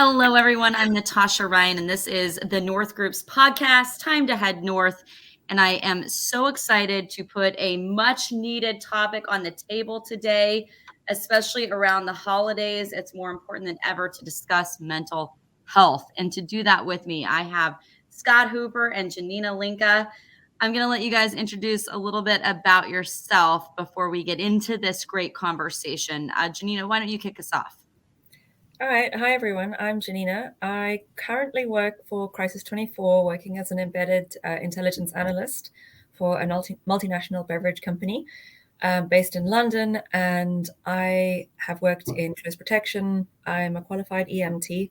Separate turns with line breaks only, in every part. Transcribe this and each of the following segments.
Hello, everyone. I'm Natasha Ryan, and this is the North Group's podcast, Time to Head North. And I am so excited to put a much needed topic on the table today, especially around the holidays. It's more important than ever to discuss mental health. And to do that with me, I have Scott Hooper and Janina Lincke. I'm going to let you guys introduce a little bit about yourself before we get into this great conversation. Janina, why don't you kick us off?
All right. Hi, everyone. I'm Janina. I currently work for Crisis 24, working as an embedded intelligence analyst for a multinational beverage company based in London. And I have worked in close protection. I'm a qualified EMT,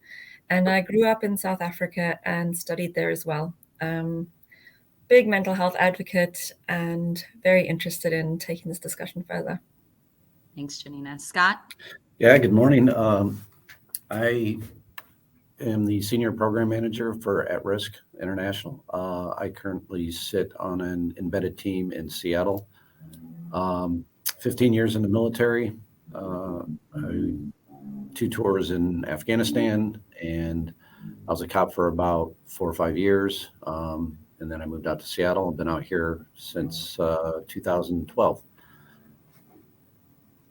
and I grew up in South Africa and studied there as well. Big mental health advocate and very interested in taking this discussion further.
Thanks, Janina. Scott?
Yeah, good morning. I am the Senior Program Manager for At Risk International. I currently sit on an embedded team in Seattle. 15 years in the military, 2 tours in Afghanistan, and I was a cop for about 4 or 5 years. And then I moved out to Seattle. I've been out here since 2012.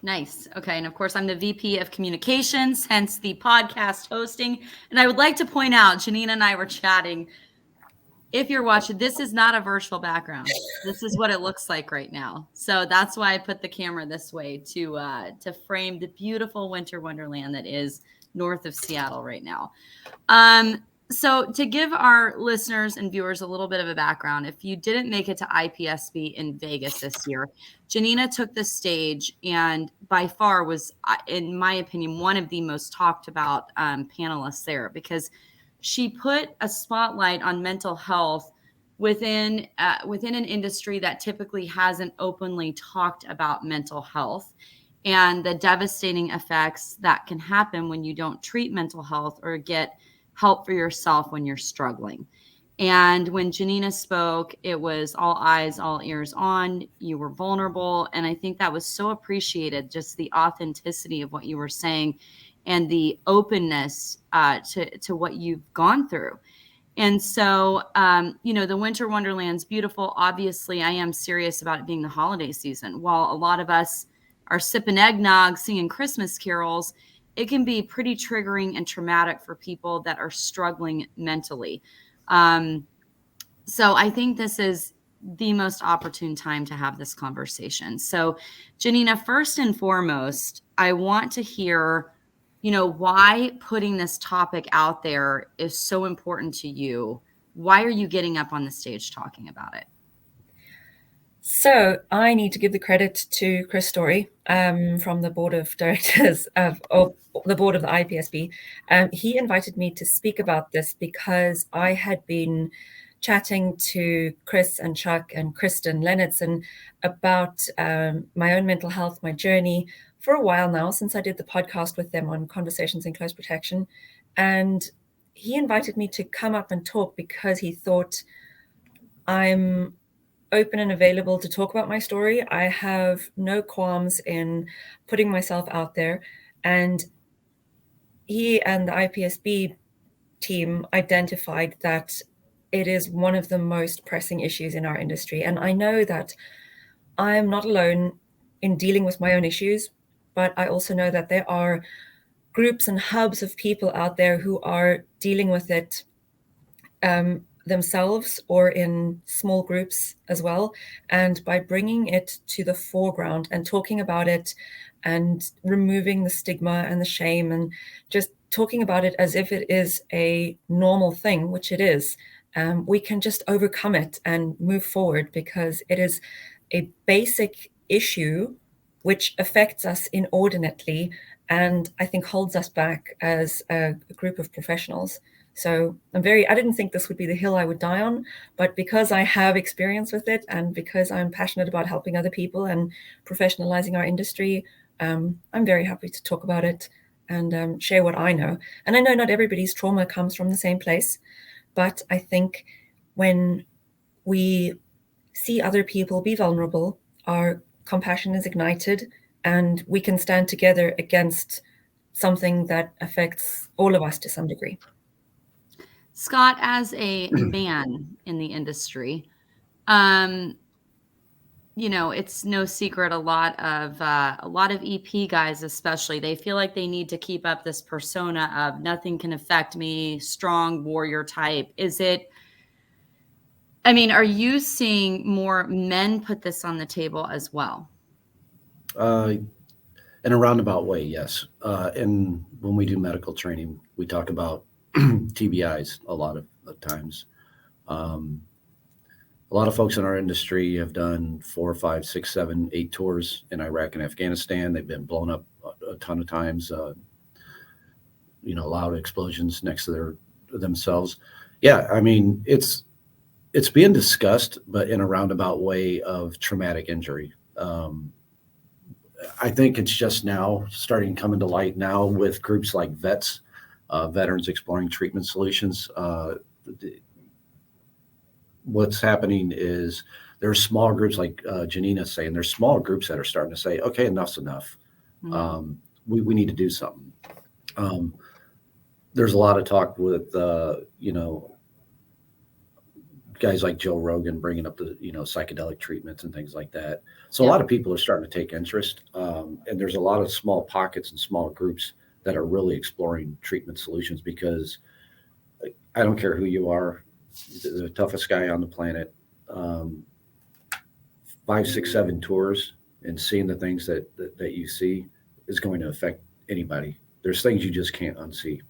Nice. Okay. And of course, I'm the VP of Communications, hence the podcast hosting. And I would like to point out, Janina and I were chatting. If you're watching, this is not a virtual background. This is what it looks like right now. So that's why I put the camera this way to frame the beautiful winter wonderland that is north of Seattle right now. So to give our listeners and viewers a little bit of a background, if you didn't make it to IPSB in Vegas this year, Janina took the stage and by far was, in my opinion, one of the most talked about panelists there, because she put a spotlight on mental health within an industry that typically hasn't openly talked about mental health and the devastating effects that can happen when you don't treat mental health or get help for yourself when you're struggling. And when Janina spoke, it was all eyes, all ears on. You were vulnerable. And I think that was so appreciated, just the authenticity of what you were saying and the openness to what you've gone through. And so, the winter wonderland's beautiful. Obviously, I am serious about it being the holiday season. While a lot of us are sipping eggnog, singing Christmas carols, it can be pretty triggering and traumatic for people that are struggling mentally. So I think this is the most opportune time to have this conversation. So, Janina, first and foremost, I want to hear, why putting this topic out there is so important to you. Why are you getting up on the stage talking about it?
So I need to give the credit to Chris Story from the board of directors of the board of the IPSB. He invited me to speak about this because I had been chatting to Chris and Chuck and Kristen Lennertson about my own mental health, my journey for a while now, since I did the podcast with them on Conversations in Close Protection. And he invited me to come up and talk because he thought I'm open and available to talk about my story. I have no qualms in putting myself out there. And he and the IPSB team identified that it is one of the most pressing issues in our industry. And I know that I'm not alone in dealing with my own issues, but I also know that there are groups and hubs of people out there who are dealing with it themselves or in small groups as well. And by bringing it to the foreground and talking about it and removing the stigma and the shame and just talking about it as if it is a normal thing, which it is, we can just overcome it and move forward, because it is a basic issue which affects us inordinately and I think holds us back as a group of professionals. So I didn't think this would be the hill I would die on, but because I have experience with it and because I'm passionate about helping other people and professionalizing our industry, I'm very happy to talk about it and share what I know. And I know not everybody's trauma comes from the same place, but I think when we see other people be vulnerable, our compassion is ignited and we can stand together against something that affects all of us to some degree.
Scott, as a man in the industry, it's no secret a lot of EP guys, especially, they feel like they need to keep up this persona of nothing can affect me, strong warrior type. Are you seeing more men put this on the table as well?
In a roundabout way, yes. And when we do medical training, we talk about TBIs a lot of times. A lot of folks in our industry have done 4, 5, 6, 7, 8 tours in Iraq and Afghanistan. They've been blown up a ton of times, loud explosions next to themselves. Yeah, it's being discussed, but in a roundabout way of traumatic injury. I think it's just now starting to come into light now with groups like VETS, Veterans Exploring Treatment Solutions. What's happening is there's small groups like Janina's saying, there's small groups that are starting to say, okay, enough's enough. Mm-hmm. We need to do something. There's a lot of talk with, guys like Joe Rogan bringing up the, psychedelic treatments and things like that. So a lot of people are starting to take interest. And there's a lot of small pockets and small groups that are really exploring treatment solutions, because I don't care who you are, the toughest guy on the planet, 5, 6, 7 tours and seeing the things that you see is going to affect anybody. There's things you just can't unsee.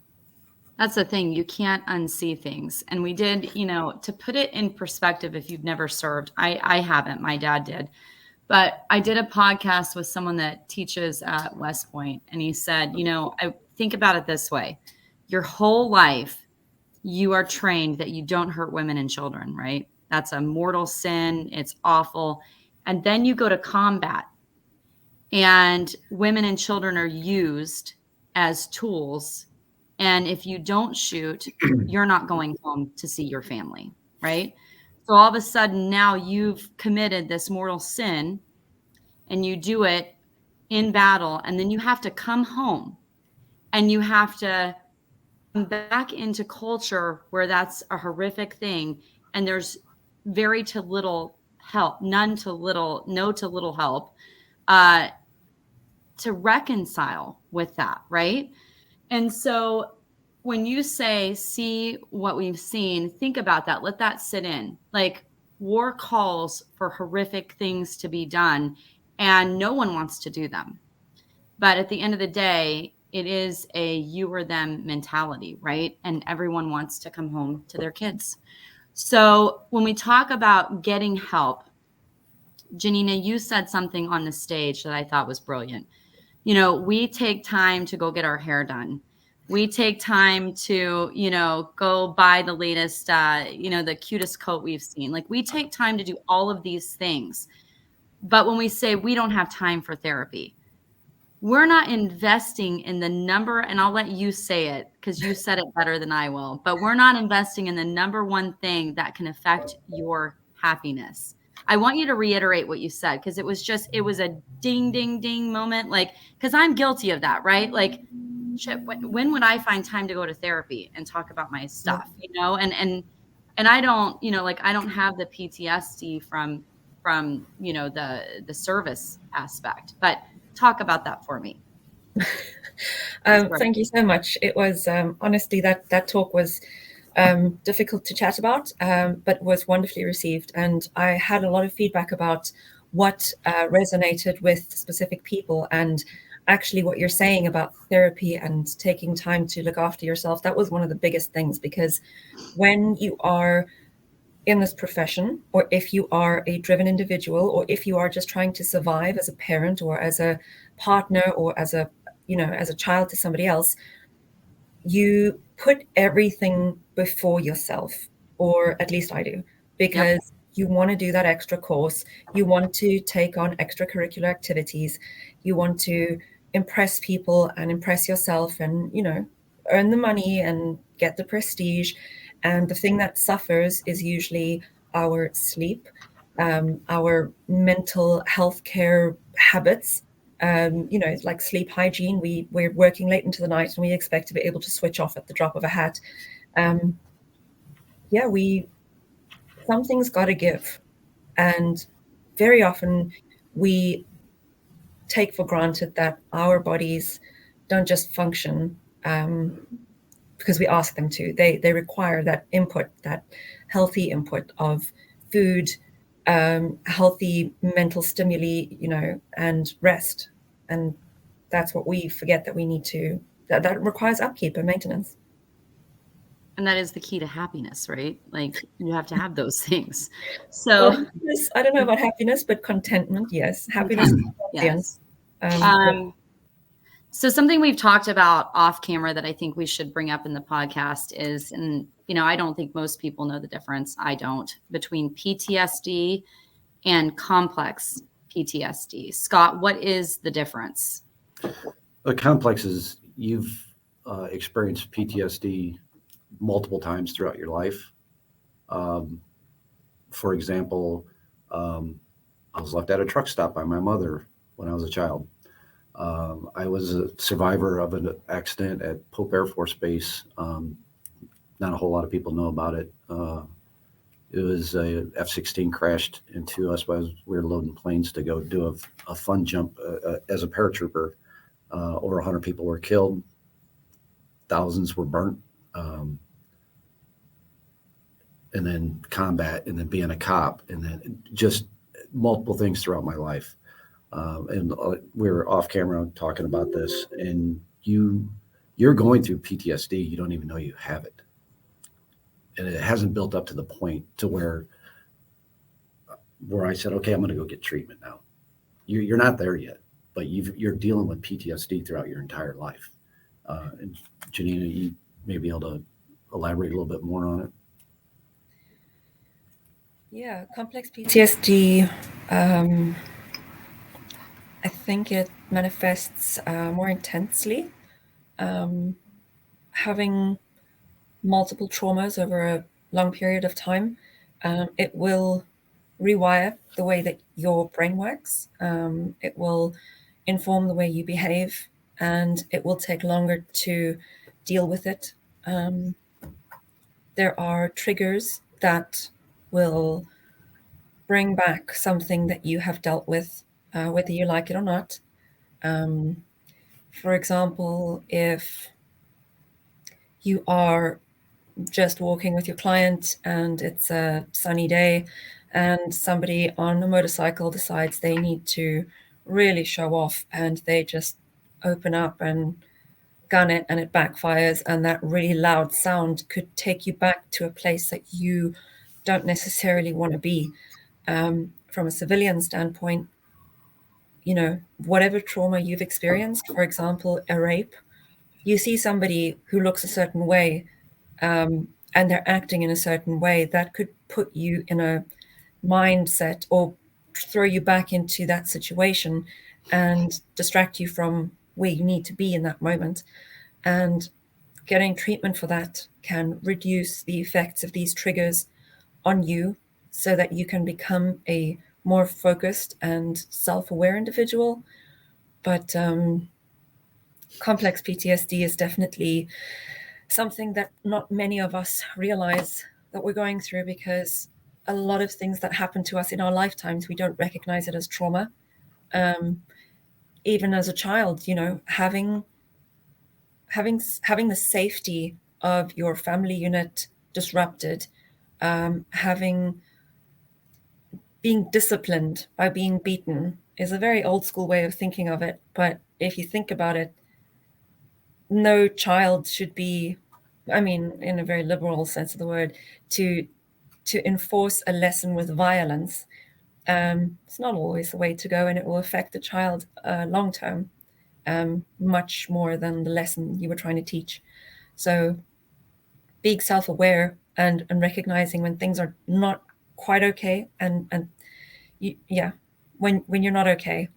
That's the thing. You can't unsee things. And we did, to put it in perspective, if you've never served, I haven't, my dad did, but I did a podcast with someone that teaches at West Point. And he said, I think about it this way. Your whole life, you are trained that you don't hurt women and children, right? That's a mortal sin. It's awful. And then you go to combat, and women and children are used as tools. And if you don't shoot, you're not going home to see your family, right? So all of a sudden now you've committed this mortal sin, and you do it in battle. And then you have to come home, and you have to back into culture where that's a horrific thing, and there's very to little help, no to little help to reconcile with that, right? And so when you say, see what we've seen, think about that, let that sit in. Like, war calls for horrific things to be done, and no one wants to do them. But at the end of the day, it is a you or them mentality, right? And everyone wants to come home to their kids. So when we talk about getting help, Janina, you said something on the stage that I thought was brilliant. We take time to go get our hair done. We take time to, go buy the latest, the cutest coat we've seen. Like, we take time to do all of these things. But when we say we don't have time for therapy, we're not investing in the number, and I'll let you say it because you said it better than I will, but we're not investing in the number one thing that can affect your happiness. I want you to reiterate what you said, because it was a ding, ding, ding moment. Like, because I'm guilty of that, right? Like, shit, when would I find time to go to therapy and talk about my stuff, and I don't, I don't have the PTSD from the service aspect, but talk about that for me.
Thank you so much. It was honestly that talk was difficult to chat about, but was wonderfully received. And I had a lot of feedback about what resonated with specific people. And actually what you're saying about therapy and taking time to look after yourself, that was one of the biggest things, because when you are in this profession, or if you are a driven individual, or if you are just trying to survive as a parent or as a partner or as a child to somebody else, you put everything before yourself, or at least I do, because you want to do that extra course, you want to take on extracurricular activities, you want to impress people and impress yourself, and earn the money and get the prestige. And the thing that suffers is usually our sleep, our mental health care habits, like sleep hygiene. We're working late into the night and we expect to be able to switch off at the drop of a hat. Something's got to give. And very often we take for granted that our bodies don't just function because we ask them to. They require that input, that healthy input of food, healthy mental stimuli, and rest. And that's what we forget that we need to, that requires upkeep and maintenance.
And that is the key to happiness, right? Like you have to have those things. So
I don't know about happiness, but contentment, yes. Happiness,
yes. So something we've talked about off camera that I think we should bring up in the podcast is, and I don't think most people know the difference. I don't, between PTSD and complex PTSD. Scott, what is the difference?
The complex is you've experienced PTSD multiple times throughout your life. For example, I was left at a truck stop by my mother when I was a child. I was a survivor of an accident at Pope Air Force Base. Not a whole lot of people know about it. It was a F-16 crashed into us while we were loading planes to go do a fun jump as a paratrooper. Over 100 people were killed. Thousands were burnt. And then combat, and then being a cop, and then just multiple things throughout my life. And we were off camera talking about this, and you're going through PTSD. You don't even know you have it. And it hasn't built up to the point to where I said, okay, I'm going to go get treatment now. You're not there yet, but you're dealing with PTSD throughout your entire life. And Janina, you may be able to elaborate a little bit more on it.
Yeah, complex PTSD, I think it manifests more intensely. Having multiple traumas over a long period of time, it will rewire the way that your brain works. It will inform the way you behave, and it will take longer to deal with it. There are triggers that will bring back something that you have dealt with, whether you like it or not. For example, if you are just walking with your client and it's a sunny day and somebody on a motorcycle decides they need to really show off and they just open up and gun it and it backfires, and that really loud sound could take you back to a place that you don't necessarily want to be. From a civilian standpoint, whatever trauma you've experienced, for example, a rape, you see somebody who looks a certain way, and they're acting in a certain way, that could put you in a mindset or throw you back into that situation and distract you from where you need to be in that moment. And getting treatment for that can reduce the effects of these triggers on you so that you can become a more focused and self-aware individual. But complex PTSD is definitely something that not many of us realize that we're going through, because a lot of things that happen to us in our lifetimes, we don't recognize it as trauma. Even as a child, having the safety of your family unit disrupted, being disciplined by being beaten is a very old school way of thinking of it. But if you think about it, no child should be, in a very liberal sense of the word, to enforce a lesson with violence. It's not always the way to go, and it will affect the child long term, much more than the lesson you were trying to teach. So being self-aware and recognizing when things are not quite okay, and when you're not okay,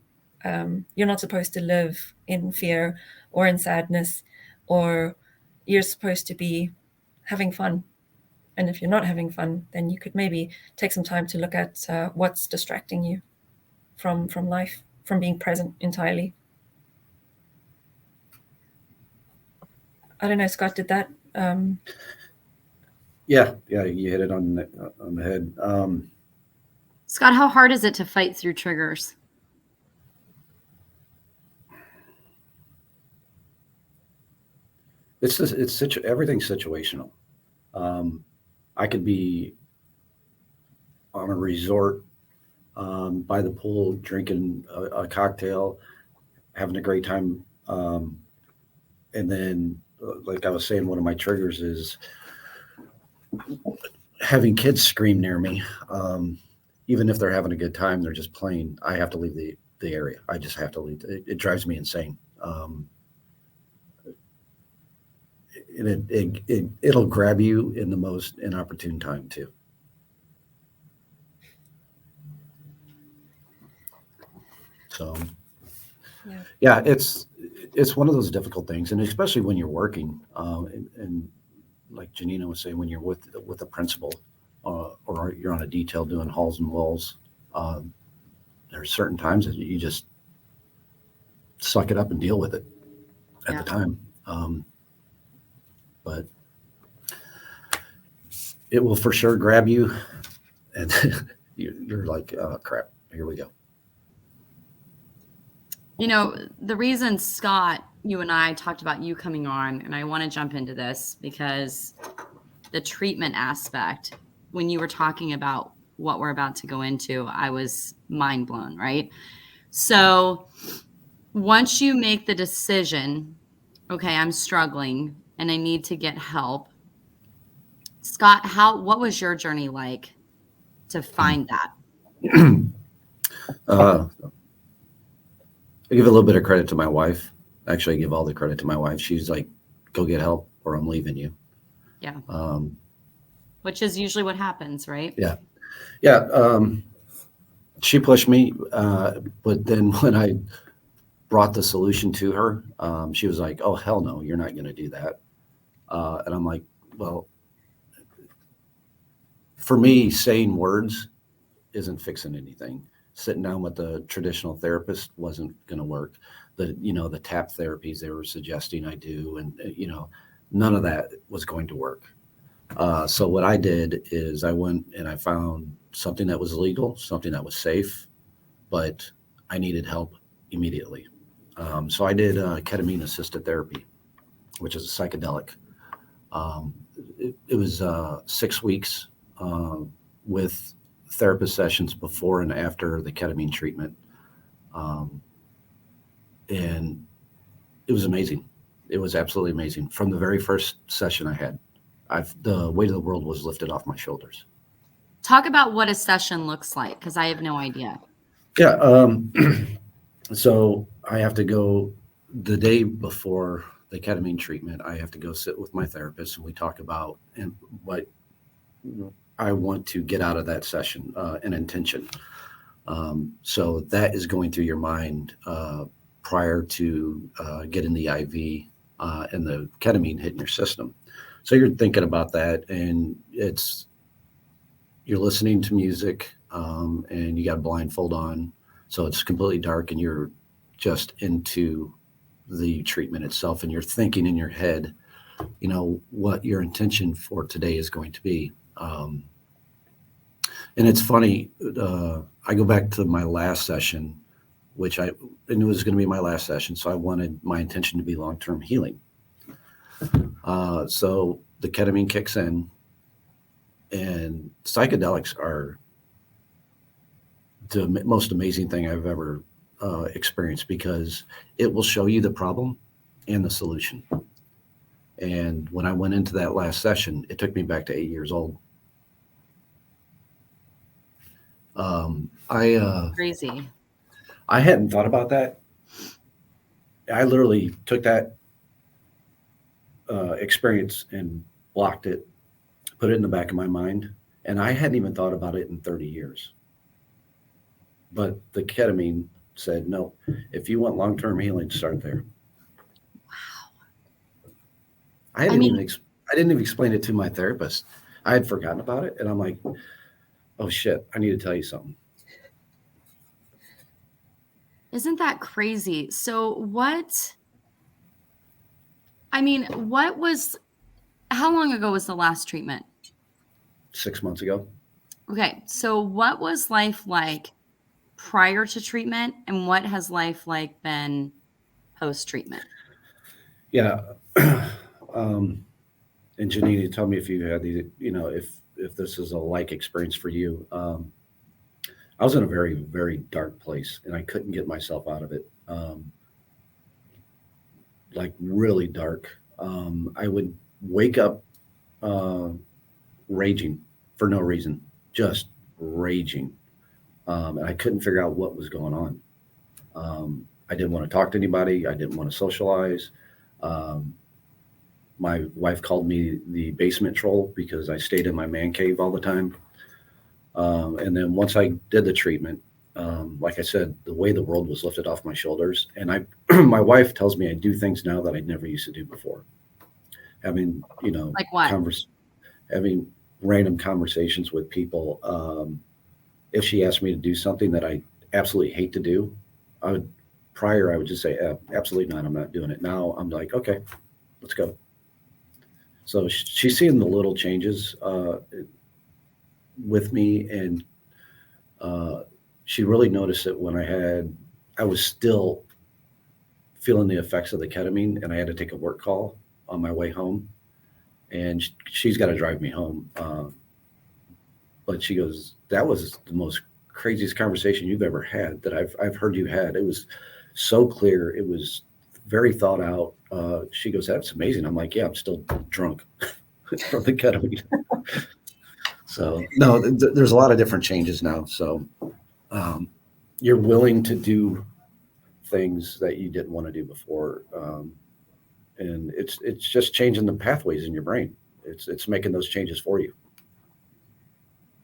you're not supposed to live in fear or in sadness, or you're supposed to be having fun. And if you're not having fun, then you could maybe take some time to look at what's distracting you from life, from being present entirely. I don't know, Scott, did that?
Yeah, you hit it on the head.
Scott, how hard is it to fight through triggers?
Everything's situational. I could be on a resort by the pool, drinking a cocktail, having a great time, and then, like I was saying, one of my triggers is having kids scream near me. Even if they're having a good time, they're just playing. I have to leave the area. I just have to leave. It drives me insane. It'll grab you in the most inopportune time too. So, yeah, it's one of those difficult things, and especially when you're working, and like Janina was saying, when you're with a principal, or you're on a detail doing halls and walls, there are certain times that you just suck it up and deal with it at the time. But it will for sure grab you, and you're like, oh, crap, here we go.
You know, the reason, Scott, you and I talked about you coming on, and I want to jump into this because the treatment aspect, when you were talking about what we're about to go into, I was mind blown, right? So once you make the decision, okay, I'm struggling and I need to get help. Scott, what was your journey like to find that?
I give a little bit of credit to my wife. Actually, I give all the credit to my wife. She's like, go get help or I'm leaving you.
Yeah. Which is usually what happens, right?
Yeah. Yeah. She pushed me. But then when I brought the solution to her, she was like, oh, hell no, you're not going to do that. And I'm like, well, for me, saying words isn't fixing anything. Sitting down with the traditional therapist wasn't going to work. The tap therapies they were suggesting I do, and none of that was going to work. So what I did is I went and I found something that was legal, something that was safe, but I needed help immediately. So I did ketamine assisted therapy, which is a psychedelic. It was 6 weeks with therapist sessions before and after the ketamine treatment. And it was amazing. It was absolutely amazing. From the very first session I had, the weight of the world was lifted off my shoulders.
Talk about what a session looks like, because I have no idea.
Yeah. So I have to go the day before the ketamine treatment. I have to go sit with my therapist and we talk about what I want to get out of that session, an intention. So that is going through your mind prior to getting the IV and the ketamine hitting your system. So you're thinking about that, and you're listening to music, and you got a blindfold on, so it's completely dark, and you're just into the treatment itself, and you're thinking in your head, what your intention for today is going to be. And it's funny, I go back to my last session, and it was going to be my last session, so I wanted my intention to be long-term healing. So the ketamine kicks in, and psychedelics are the most amazing thing I've ever experienced, because it will show you the problem and the solution. And when I went into that last session, it took me back to 8 years old.
Crazy.
I hadn't thought about that. I literally took that experience and blocked it, put it in the back of my mind, and I hadn't even thought about it in 30 years. But the ketamine said, no, if you want long-term healing, start there.
Wow.
I didn't even explain it to my therapist. I had forgotten about it, and I'm like, oh shit, I need to tell you something.
Isn't that crazy? So how long ago was the last treatment?
6 months ago.
Okay, so what was life like prior to treatment, and what has life like been post-treatment?
Yeah. And Janina, tell me if you had these, if this is a like experience for you. I was in a very, very dark place and I couldn't get myself out of it. Like really dark. I would wake up uh, raging for no reason, just raging. And I couldn't figure out what was going on. I didn't want to talk to anybody. I didn't want to socialize. Um, my wife called me the basement troll because I stayed in my man cave all the time. And then once I did the treatment, like I said, the way the world was lifted off my shoulders, and my wife tells me I do things now that I never used to do before. Having,
Like what?
having random conversations with people. If she asked me to do something that I absolutely hate to do, I would just say, absolutely not. I'm not doing it. Now I'm like, okay, let's go. So she's seeing the little changes with me, and she really noticed it when I was still feeling the effects of the ketamine, and I had to take a work call on my way home, and she's got to drive me home. But she goes, "That was the most craziest conversation you've ever had that I've heard you had. It was so clear. It was very thought out." She goes, "That's amazing." I'm like, "Yeah, I'm still drunk from the ketamine." So no, there's a lot of different changes now. So you're willing to do things that you didn't want to do before, and it's just changing the pathways in your brain. It's making those changes for you.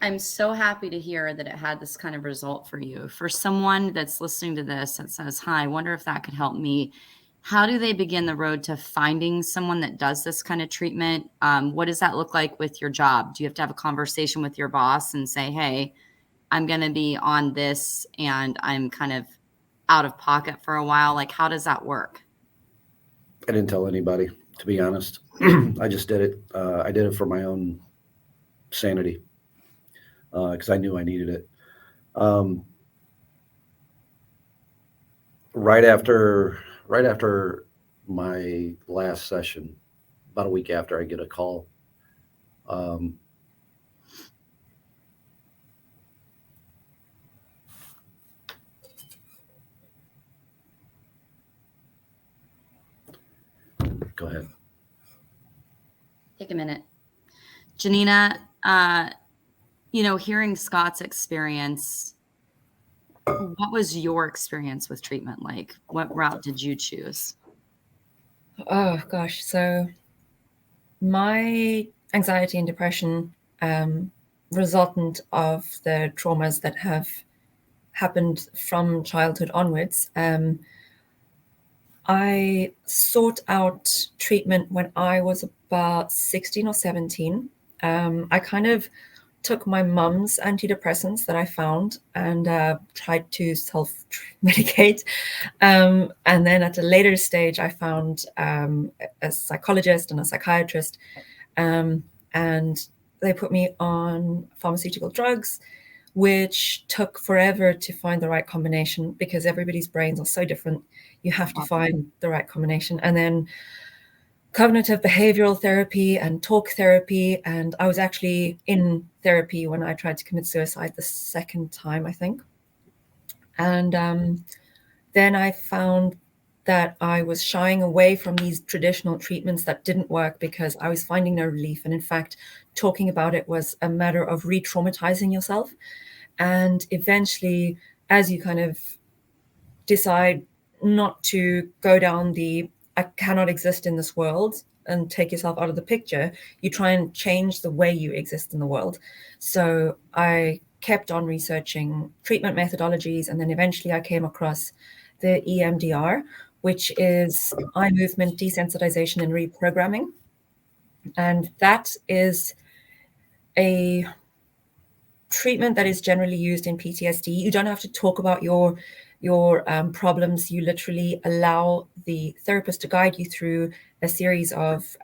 I'm so happy to hear that it had this kind of result for you. For someone that's listening to this that says, "Hi, I wonder if that could help me." How do they begin the road to finding someone that does this kind of treatment? What does that look like with your job? Do you have to have a conversation with your boss and say, "Hey, I'm going to be on this and I'm kind of out of pocket for a while"? Like, how does that work?
I didn't tell anybody, to be honest. I just did it. I did it for my own sanity because I knew I needed it. Um, right after my last session, about a week after, I get a call. Um, Go ahead.
Take a minute. Janina, hearing Scott's experience, what was your experience with treatment like? What route did you choose?
Oh gosh, so my anxiety and depression resultant of the traumas that have happened from childhood onwards. I sought out treatment when I was about 16 or 17. I kind of took my mum's antidepressants that I found and tried to self-medicate. And then at a later stage, I found a psychologist and a psychiatrist, and they put me on pharmaceutical drugs, which took forever to find the right combination because everybody's brains are so different. You have to find the right combination. And then cognitive behavioral therapy and talk therapy. And I was actually in therapy when I tried to commit suicide the second time, I think. And then I found that I was shying away from these traditional treatments that didn't work because I was finding no relief. And in fact, talking about it was a matter of re-traumatizing yourself. And eventually, as you kind of decide not to go down the "I cannot exist in this world" and take yourself out of the picture, you try and change the way you exist in the world. So I kept on researching treatment methodologies, and then eventually I came across the EMDR, which is eye movement desensitization and reprogramming. And that is a treatment that is generally used in PTSD. You don't have to talk about your your problems, you literally allow the therapist to guide you through a series of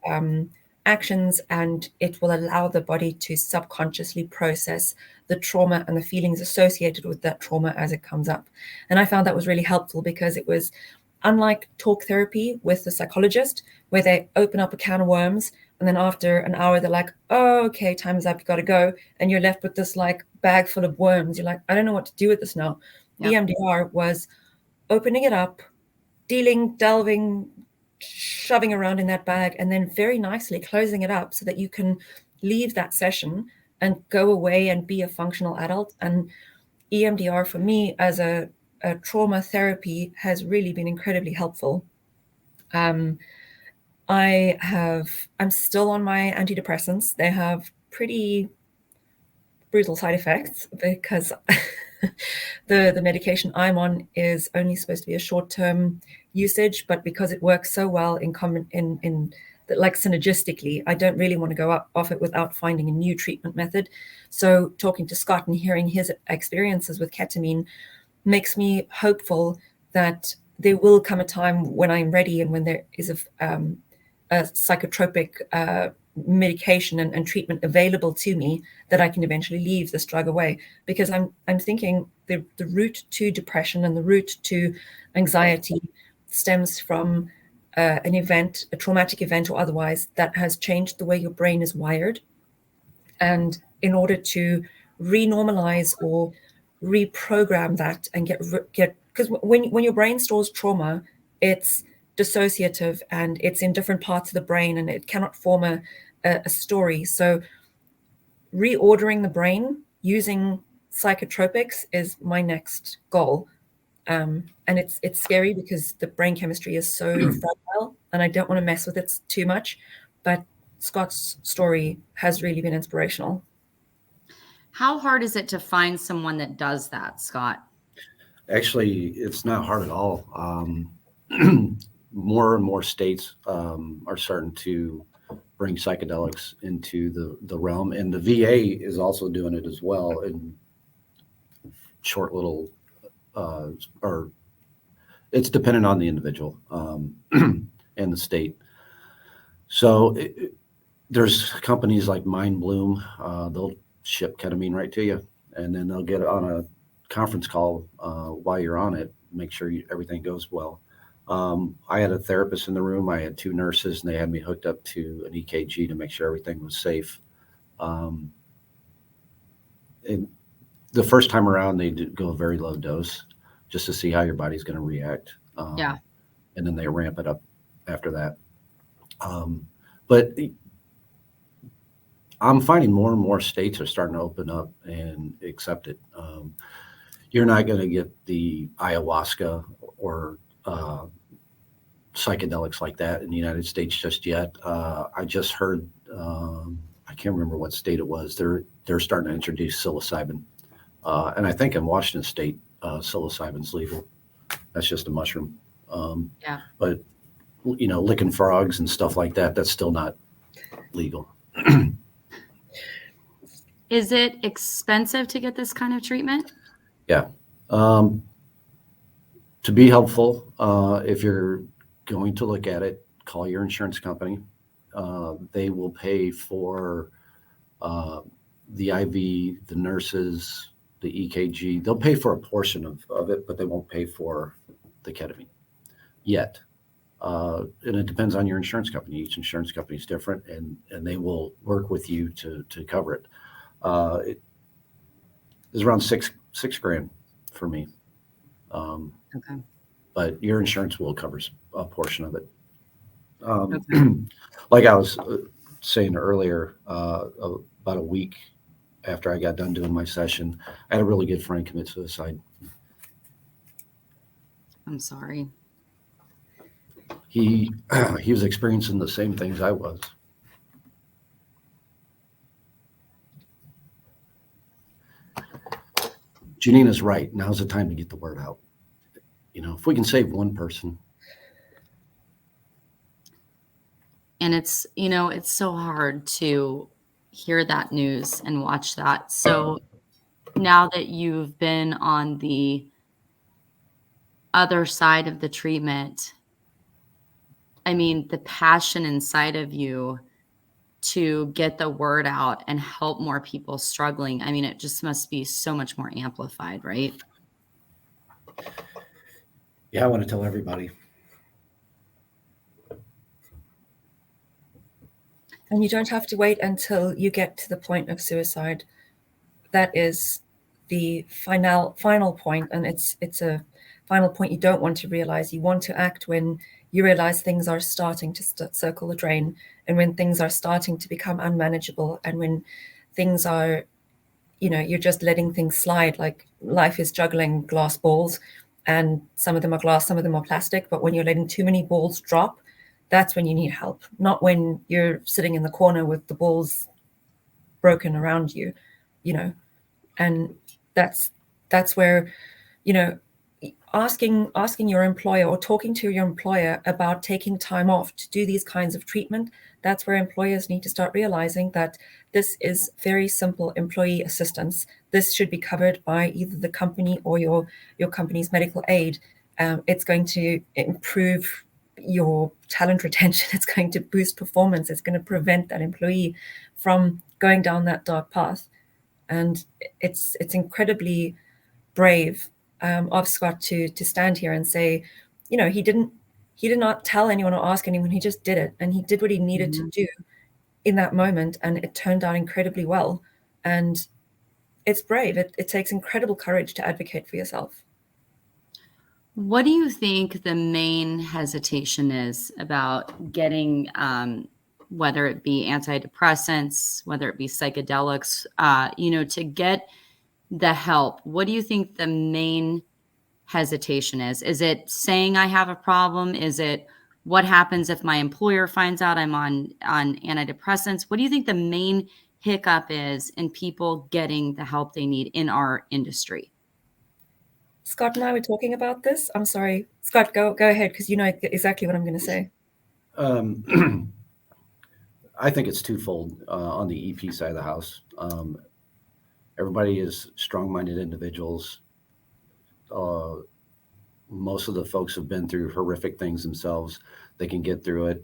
actions, and it will allow the body to subconsciously process the trauma and the feelings associated with that trauma as it comes up. And I found that was really helpful, because it was unlike talk therapy with the psychologist, where they open up a can of worms, and then after an hour, they're like, oh, okay, time's up, you got to go. And you're left with this like bag full of worms. You're like, I don't know what to do with this now. Yep. EMDR was opening it up, delving, shoving around in that bag, and then very nicely closing it up so that you can leave that session and go away and be a functional adult. And EMDR for me as a trauma therapy has really been incredibly helpful. I'm still on my antidepressants. They have pretty brutal side effects, because the medication I'm on is only supposed to be a short-term usage, but because it works so well in like synergistically, I don't really want to go off it without finding a new treatment method. So talking to Scott and hearing his experiences with ketamine makes me hopeful that there will come a time when I'm ready, and when there is a psychotropic medication and treatment available to me, that I can eventually leave this drug away. Because I'm thinking the route to depression and the route to anxiety stems from an event, a traumatic event or otherwise, that has changed the way your brain is wired. And in order to renormalize or reprogram that and get because when your brain stores trauma, it's dissociative and it's in different parts of the brain, and it cannot form a story. So reordering the brain using psychotropics is my next goal. And it's scary, because the brain chemistry is so fragile, and I don't want to mess with it too much. But Scott's story has really been inspirational.
How hard is it to find someone that does that, Scott?
Actually, it's not hard at all. More and more states are starting to bring psychedelics into the realm, and the VA is also doing it as well in short little, or it's dependent on the individual and the state. So there's companies like Mind Bloom, they'll ship ketamine right to you, and then they'll get on a conference call while you're on it, make sure everything goes well. I had a therapist in the room. I had 2 nurses, and they had me hooked up to an EKG to make sure everything was safe. And the first time around, they did go a very low dose just to see how your body's going to react.
Yeah.
And then they ramp it up after that. But I'm finding more and more states are starting to open up and accept it. You're not going to get the ayahuasca or psychedelics like that in the United States just yet. I just heard, I can't remember what state it was. They're starting to introduce psilocybin, and I think in Washington State, psilocybin's legal. That's just a mushroom.
Yeah.
But licking frogs and stuff like that, that's still not legal.
Is it expensive to get this kind of treatment?
Yeah. To be helpful, if you're going to look at it, call your insurance company. They will pay for the IV, the nurses, the EKG. They'll pay for a portion of it, but they won't pay for the ketamine yet. And it depends on your insurance company. Each insurance company is different, and they will work with you to cover it. It is around six grand for me.
Okay.
But your insurance will cover a portion of it.
Okay.
Like I was saying earlier, about a week after I got done doing my session, I had a really good friend commit suicide.
I'm sorry.
He was experiencing the same things I was. Janina's right. Now's the time to get the word out. If we can save one person.
And it's so hard to hear that news and watch that. So now that you've been on the other side of the treatment, I mean, the passion inside of you to get the word out and help more people struggling, I mean, it just must be so much more amplified, right?
Yeah, I want to tell everybody.
And you don't have to wait until you get to the point of suicide. That is the final point, and it's a final point you don't want to realize. You want to act when you realize things are starting to circle the drain, and when things are starting to become unmanageable, and when things are, you're just letting things slide. Like life is juggling glass balls, and some of them are glass, some of them are plastic, but when you're letting too many balls drop, that's when you need help, not when you're sitting in the corner with the balls broken around you, and that's where, asking your employer or talking to your employer about taking time off to do these kinds of treatment, that's where employers need to start realizing that this is very simple employee assistance. This should be covered by either the company or your company's medical aid. It's going to improve your talent retention. It's going to boost performance. It's going to prevent that employee from going down that dark path. And it's incredibly brave of Scott to stand here and say, he did not tell anyone or ask anyone. He just did it, and he did what he needed to do in that moment, and it turned out incredibly well. And it's brave. It takes incredible courage to advocate for yourself.
What do you think the main hesitation is about getting, whether it be antidepressants, whether it be psychedelics, to get the help? What do you think the main hesitation is? Is it saying I have a problem? Is it what happens if my employer finds out I'm on antidepressants? What do you think the main hiccup is in people getting the help they need in our industry?
Scott and I were talking about this. I'm sorry, Scott, go ahead, because you know exactly what I'm going to say.
I think it's twofold on the EP side of the house. Everybody is strong-minded individuals. Most of the folks have been through horrific things themselves. They can get through it.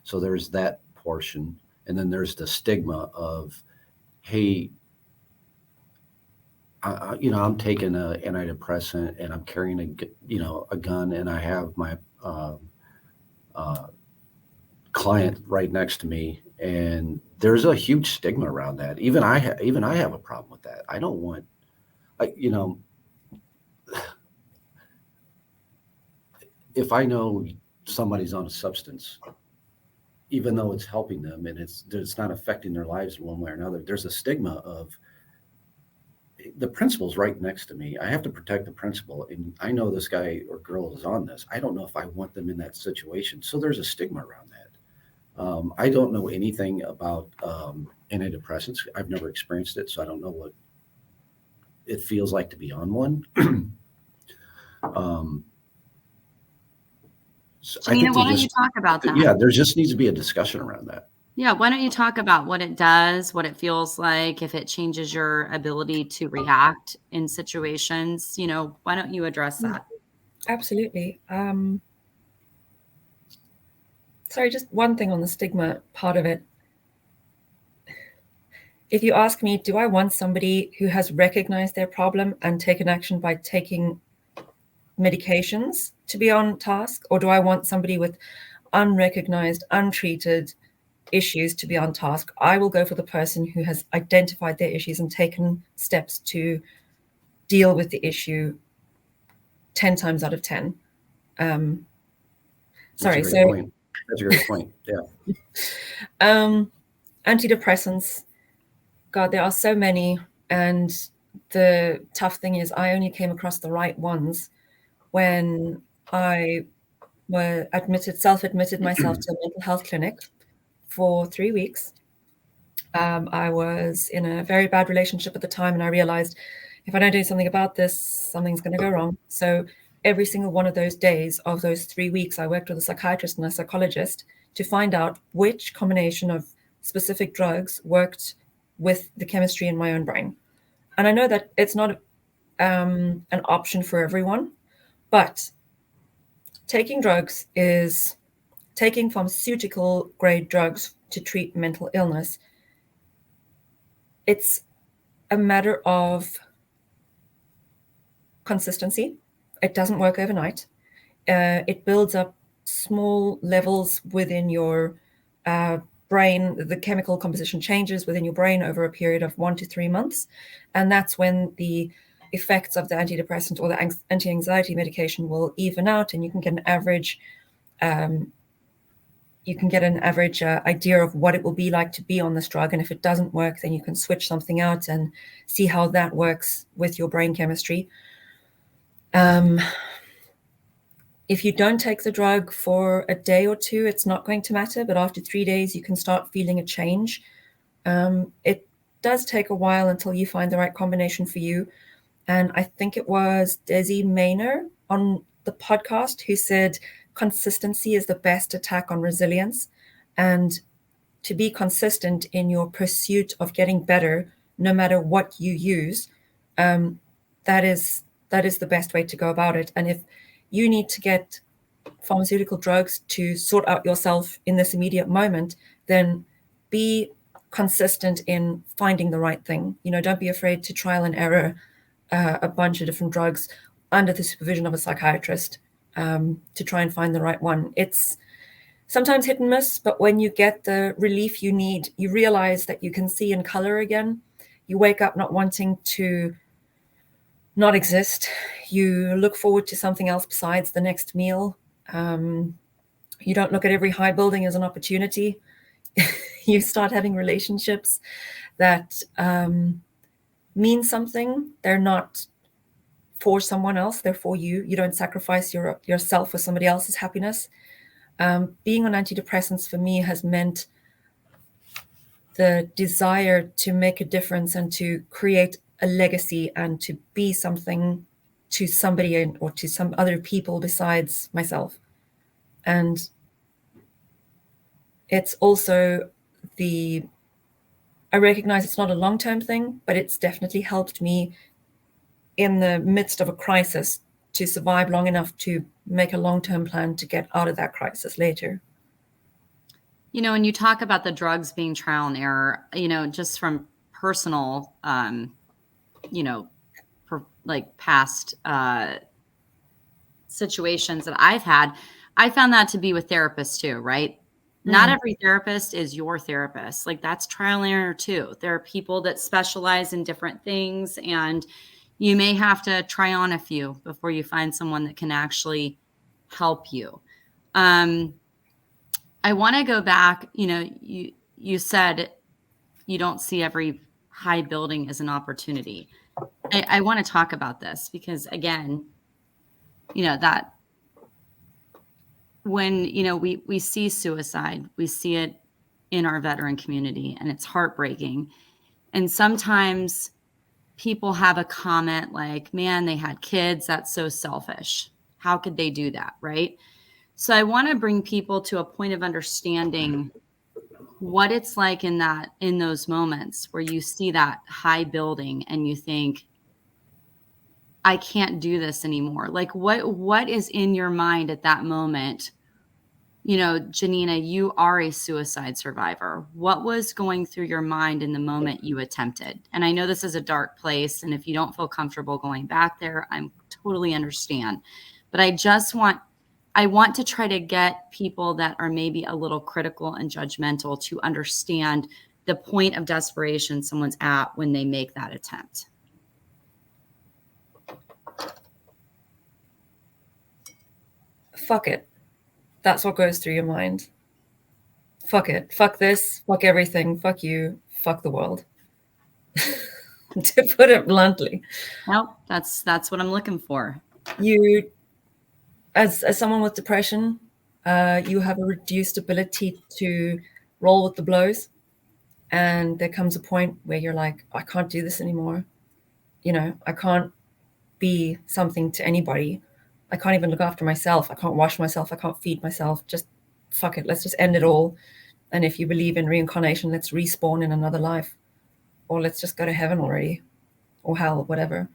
So there's that portion. And then there's the stigma of, hey, I'm taking an antidepressant and I'm carrying a gun, and I have my client right next to me, and there's a huge stigma around that. Even I have a problem with that. I don't want, if I know somebody's on a substance, even though it's helping them and it's not affecting their lives one way or another, there's a stigma of the principal's right next to me. I have to protect the principal, and I know this guy or girl is on this. I don't know if I want them in that situation. So there's a stigma around that. I don't know anything about antidepressants. I've never experienced it, so I don't know what it feels like to be on one.
Janina, why don't you talk about that?
Yeah, there just needs to be a discussion around that.
Yeah, why don't you talk about what it does, what it feels like, if it changes your ability to react in situations? Why don't you address that?
Absolutely. Sorry, just one thing on the stigma part of it. If you ask me, do I want somebody who has recognized their problem and taken action by taking medications to be on task, or do I want somebody with unrecognized, untreated issues to be on task? I will go for the person who has identified their issues and taken steps to deal with the issue 10 times out of 10. Sorry,
That's a great point. Yeah.
Antidepressants, God, there are so many. And the tough thing is I only came across the right ones when I self-admitted myself to a mental health clinic for 3 weeks. I was in a very bad relationship at the time, and I realized if I don't do something about this, something's going to go wrong. So every single one of those days of those 3 weeks, I worked with a psychiatrist and a psychologist to find out which combination of specific drugs worked with the chemistry in my own brain. And I know that it's not an option for everyone, But taking drugs is taking pharmaceutical grade drugs to treat mental illness. It's a matter of consistency. It doesn't work overnight. It builds up small levels within your brain. The chemical composition changes within your brain over a period of 1 to 3 months. And that's when the effects of the antidepressant or the anti-anxiety medication will even out, and you can get an average idea of what it will be like to be on this drug. And if it doesn't work, then you can switch something out and see how that works with your brain chemistry. If you don't take the drug for a day or two, it's not going to matter. But after 3 days, you can start feeling a change. It does take a while until you find the right combination for you. And I think it was Desi Maynor on the podcast who said consistency is the best attack on resilience. And to be consistent in your pursuit of getting better, no matter what you use, that is the best way to go about it. And if you need to get pharmaceutical drugs to sort out yourself in this immediate moment, then be consistent in finding the right thing. Don't be afraid to trial and error a bunch of different drugs under the supervision of a psychiatrist to try and find the right one. It's sometimes hit and miss, but when you get the relief you need, you realize that you can see in color again. You wake up not wanting to not exist. You look forward to something else besides the next meal. You don't look at every high building as an opportunity. You start having relationships that mean something. They're not for someone else, they're for you. You don't sacrifice yourself for somebody else's happiness. Being on antidepressants for me has meant the desire to make a difference and to create a legacy and to be something to somebody or to some other people besides myself. And it's also I recognize it's not a long-term thing, but it's definitely helped me in the midst of a crisis to survive long enough to make a long-term plan to get out of that crisis later.
When you talk about the drugs being trial and error, just from personal, past situations that I've had, I found that to be with therapists too, right? Not every therapist is your therapist. Like, that's trial and error too. There are people that specialize in different things, and you may have to try on a few before you find someone that can actually help you. I want to go back. You said you don't see every high building as an opportunity. I want to talk about this because, again, that when, we see suicide, we see it in our veteran community, and it's heartbreaking. And sometimes people have a comment like, man, they had kids. That's so selfish. How could they do that? Right. So I want to bring people to a point of understanding what it's like in those moments where you see that high building and you think, I can't do this anymore. Like, what is in your mind at that moment? Janina, you are a suicide survivor. What was going through your mind in the moment you attempted? And I know this is a dark place, and if you don't feel comfortable going back there, I'm totally understand. But I want to try to get people that are maybe a little critical and judgmental to understand the point of desperation someone's at when they make that attempt.
Fuck it. That's what goes through your mind. Fuck it. Fuck this. Fuck everything. Fuck you. Fuck the world. To put it bluntly.
Well, that's what I'm looking for.
You, as someone with depression, you have a reduced ability to roll with the blows. And there comes a point where you're like, I can't do this anymore. I can't be something to anybody. I can't even look after myself. I can't wash myself. I can't feed myself. Just fuck it. Let's just end it all. And if you believe in reincarnation, let's respawn in another life. Or let's just go to heaven already. Or hell, whatever.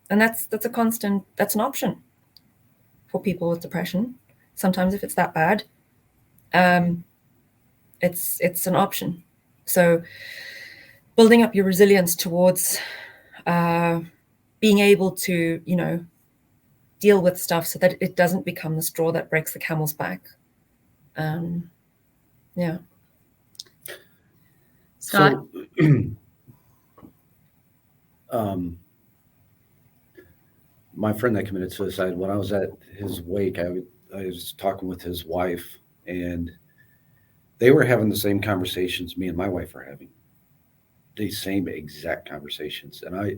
And that's an option for people with depression. Sometimes if it's that bad, it's an option. So building up your resilience towards being able to, deal with stuff so that it doesn't become the straw that breaks the camel's back. Yeah.
Scott?
So, my friend that committed suicide, when I was at his wake, I was talking with his wife, and they were having the same conversations me and my wife are having. The same exact conversations. And I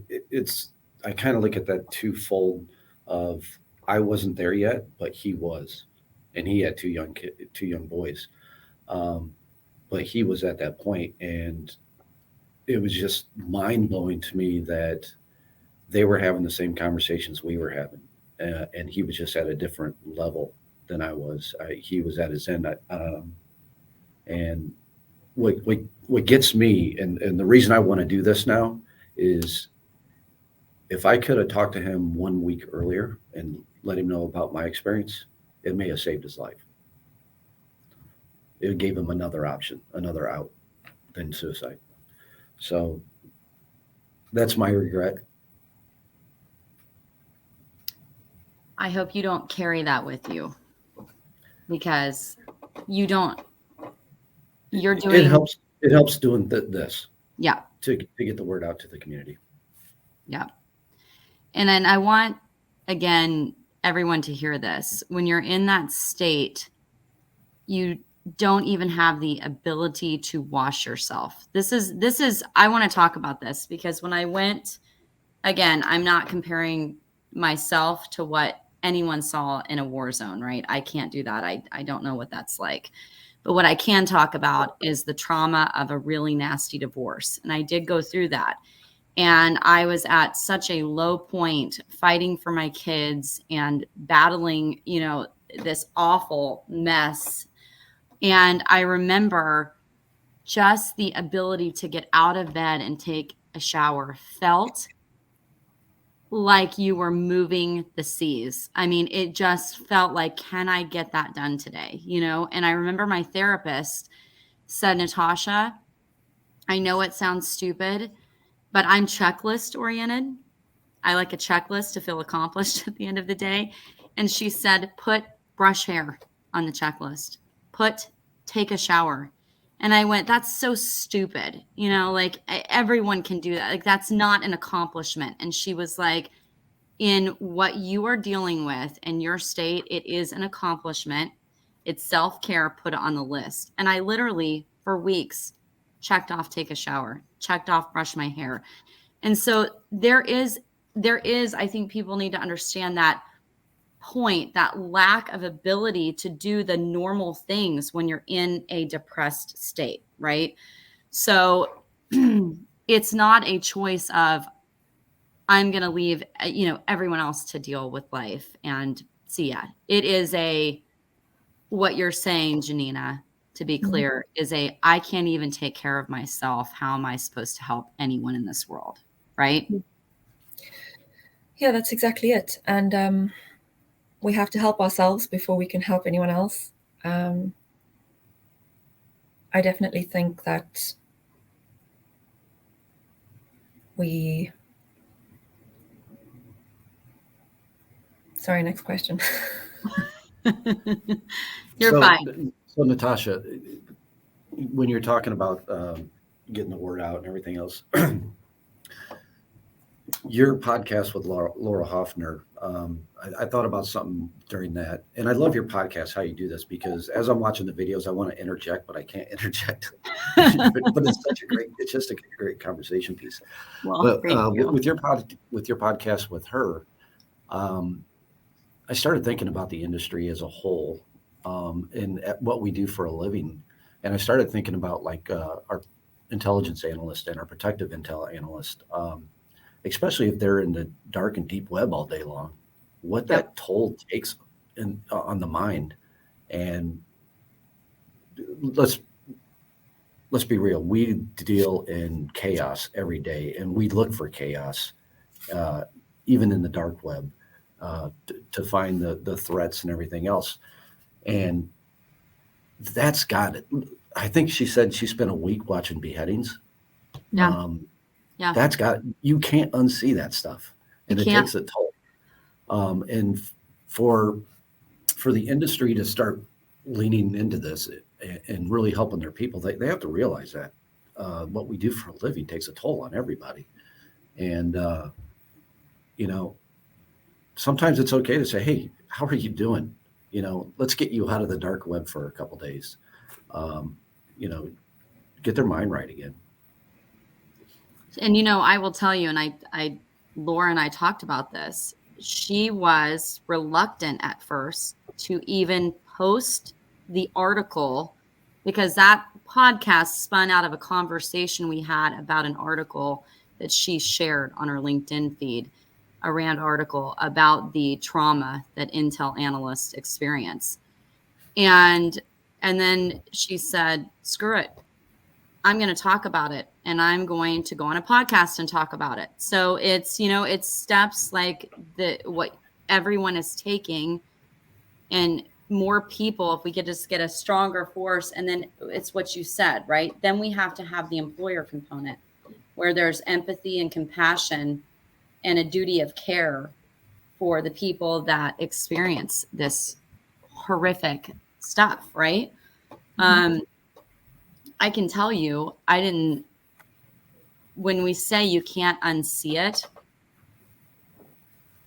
kind of look at that twofold of I wasn't there yet, but he was, and he had two young boys. But he was at that point, and it was just mind blowing to me that they were having the same conversations we were having, and he was just at a different level than I was. He was at his end, and what gets me, and the reason I want to do this now is, if I could have talked to him 1 week earlier and let him know about my experience, it may have saved his life. It gave him another option, another out than suicide. So that's my regret.
I hope you don't carry that with you, because you're doing.
It helps doing this.
Yeah.
To get the word out to the community.
Yeah. And then I want, again, everyone to hear this. When you're in that state, you don't even have the ability to wash yourself. This is, I want to talk about this, because when I went, again, I'm not comparing myself to what anyone saw in a war zone, right? I can't do that. I don't know what that's like. But what I can talk about is the trauma of a really nasty divorce. And I did go through that. And I was at such a low point, fighting for my kids and battling, this awful mess. And I remember just the ability to get out of bed and take a shower felt like you were moving the seas. I mean, it just felt like, can I get that done today? And I remember my therapist said, Natasha, I know it sounds stupid, but I'm checklist oriented. I like a checklist to feel accomplished at the end of the day. And she said, put brush hair on the checklist, take a shower. And I went, that's so stupid. Everyone can do that. Like, that's not an accomplishment. And she was like, in what you are dealing with in your state, it is an accomplishment. It's self-care, put it on the list. And I literally, for weeks, checked off take a shower, checked off brush my hair. And so there is, I think people need to understand that point, that lack of ability to do the normal things when you're in a depressed state, right? So it's not a choice of, I'm going to leave, everyone else to deal with life and see ya. It is what you're saying, Janina, to be clear, is I can't even take care of myself. How am I supposed to help anyone in this world? Right?
Yeah, that's exactly it. And we have to help ourselves before we can help anyone else. I definitely think that sorry, next question.
You're fine.
So Natasha, when you're talking about getting the word out and everything else, your podcast with Laura Hoffner, I thought about something during that, and I love your podcast, how you do this, because as I'm watching the videos, I want to interject, but I can't interject. but it's just a great conversation piece.
Well,
but with your podcast with her, I started thinking about the industry as a whole, and at what we do for a living, and I started thinking about our intelligence analyst and our protective intel analyst. Especially if they're in the dark and deep web all day long, what that toll takes on the mind. And let's be real. We deal in chaos every day, and we look for chaos, even in the dark web, to find the threats and everything else. And that's got it. I think she said she spent a week watching beheadings.
Yeah. Yeah.
That's got, you can't unsee that stuff, and it takes a toll. And for the industry to start leaning into this and really helping their people, they have to realize that what we do for a living takes a toll on everybody. And, you know, sometimes it's okay to say, hey, how are you doing? You know, let's get you out of the dark web for a couple days. You know, get their mind right again.
And, you know, I will tell you, and Laura and I talked about this. She was reluctant at first to even post the article, because that podcast spun out of a conversation we had about an article that she shared on her LinkedIn feed, a RAND article about the trauma that Intel analysts experience. And then she said, screw it. I'm going to talk about it, and I'm going to go on a podcast and talk about it. So it's, you know, it's steps like what everyone is taking, and more people, if we could just get a stronger force. And then it's what you said, right? Then we have to have the employer component where there's empathy and compassion and a duty of care for the people that experience this horrific stuff, right? I can tell you, when we say you can't unsee it,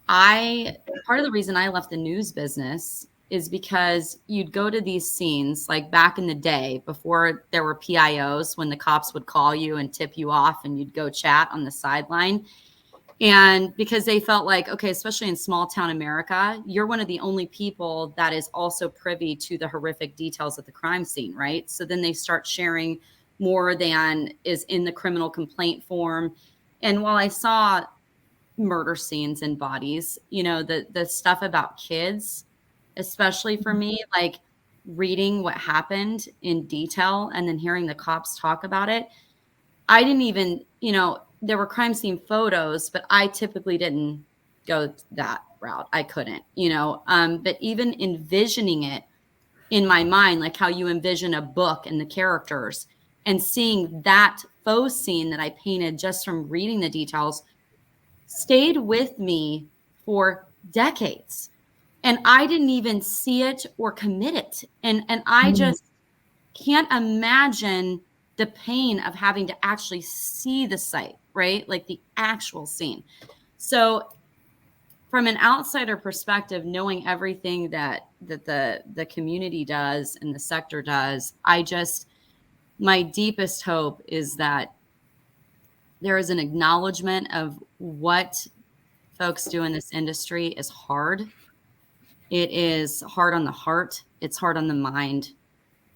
part of the reason I left the news business is because you'd go to these scenes like back in the day before there were PIOs, when the cops would call you and tip you off and you'd go chat on the sideline. And because they felt like, okay, especially in small town America, you're one of the only people that is also privy to the horrific details of the crime scene, right? So then they start sharing more than is in the criminal complaint form. And while I saw murder scenes and bodies, you know, the stuff about kids, especially for me, like reading what happened in detail and then hearing the cops talk about it, I didn't even, you know, there were crime scene photos, but I typically didn't go that route. I couldn't, you know, but even envisioning it in my mind, like how you envision a book and the characters, and seeing that faux scene that I painted just from reading the details stayed with me for decades. And I didn't even see it or commit it. And I just can't imagine the pain of having to actually see the site, right? Like the actual scene. So from an outsider perspective, knowing everything that the community does and the sector does, my deepest hope is that there is an acknowledgement of what folks do in this industry is hard. It is hard on the heart. It's hard on the mind.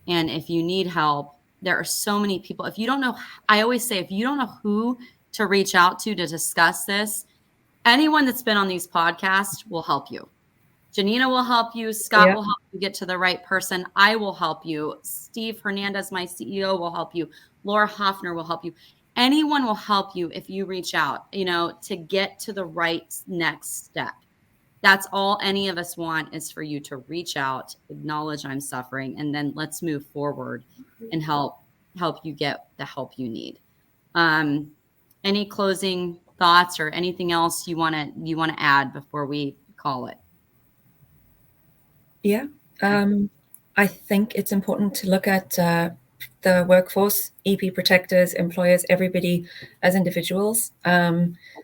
And if you need help, there are so many people. If you don't know, I always say, if you don't know who to reach out to discuss this, anyone that's been on these podcasts will help you. Janina will help you. Scott will help you get to the right person. I will help you. Steve Hernandez, my CEO, will help you. Laura Hoffner will help you. Anyone will help you if you reach out, you know, to get to the right next step. That's all any of us want, is for you to reach out, acknowledge I'm suffering, and then let's move forward and help you get the help you need. Any closing thoughts or anything else you want to add before we call it?
Yeah, I think it's important to look at the workforce, EP protectors, employers, everybody as individuals.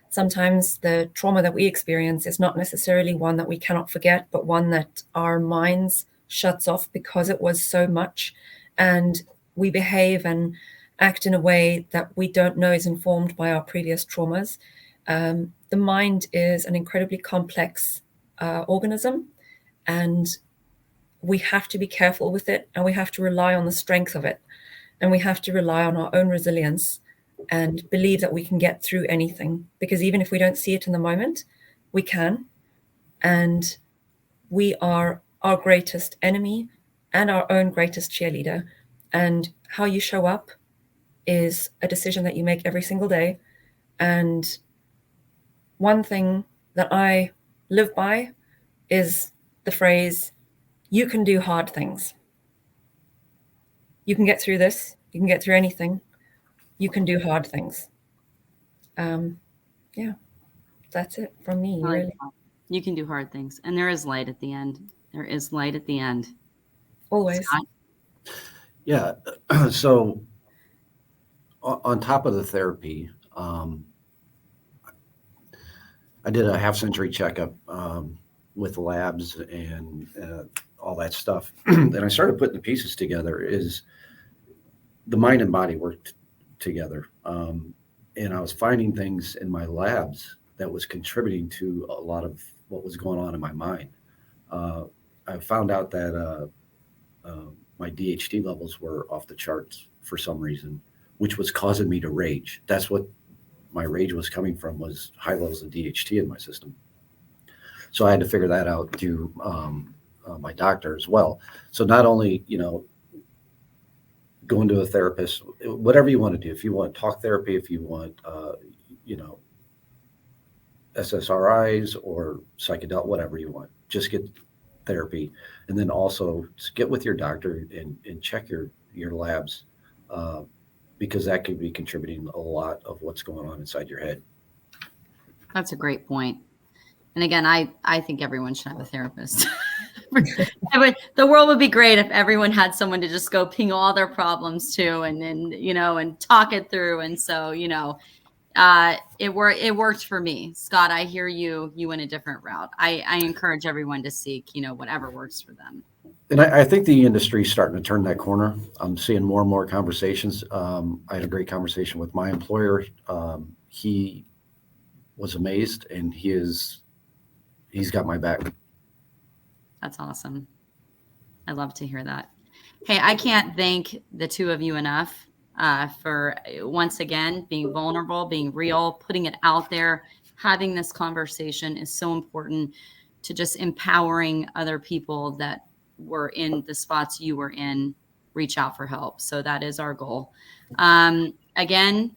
Sometimes the trauma that we experience is not necessarily one that we cannot forget, but one that our minds shuts off because it was so much, and we behave and act in a way that we don't know is informed by our previous traumas. The mind is an incredibly complex organism, and we have to be careful with it, and we have to rely on the strength of it, and we have to rely on our own resilience and believe that we can get through anything, because even if we don't see it in the moment, we can. And we are our greatest enemy and our own greatest cheerleader. And how you show up is a decision that you make every single day. And one thing that I live by is the phrase, you can do hard things. You can get through this. You can get through anything. You can do hard things. Yeah, that's it from me,
I like
really.
that. You can do hard things. And there is light at the end. There is light at the end.
Always.
Scott?
Yeah. So on top of the therapy, I did a half-century checkup with labs and all that stuff. And I started putting the pieces together. Is the mind and body worked together. And I was finding things in my labs that was contributing to a lot of what was going on in my mind. I found out that my DHT levels were off the charts for some reason, which was causing me to rage. That's what my rage was coming from, was high levels of DHT in my system. So I had to figure that out through my doctor as well. So not only, going to a therapist, whatever you want to do. If you want talk therapy, if you want, SSRIs or psychedelic, whatever you want, just get therapy. And then also get with your doctor and check your labs, because that could be contributing a lot of what's going on inside your head.
That's a great point. And again, I think everyone should have a therapist. The world would be great if everyone had someone to just go ping all their problems to, and then, and talk it through. And so, it worked for me. Scott, I hear you went a different route. I encourage everyone to seek, whatever works for them.
And I think the industry is starting to turn that corner. I'm seeing more and more conversations. I had a great conversation with my employer. He was amazed, and he's got my back.
That's awesome. I love to hear that. Hey, I can't thank the two of you enough for once again being vulnerable, being real, putting it out there. Having this conversation is so important to just empowering other people that were in the spots you were in, reach out for help. So that is our goal. Again,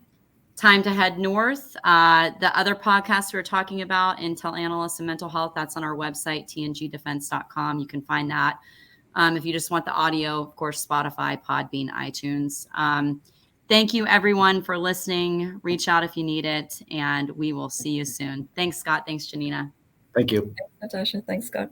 time to head north. The other podcasts we're talking about, Intel Analysts and Mental Health, that's on our website, tngdefense.com. You can find that. If you just want the audio, of course, Spotify, Podbean, iTunes. Thank you, everyone, for listening. Reach out if you need it, and we will see you soon. Thanks, Scott. Thanks, Janina.
Thank you.
Thanks, Natasha. Thanks, Scott.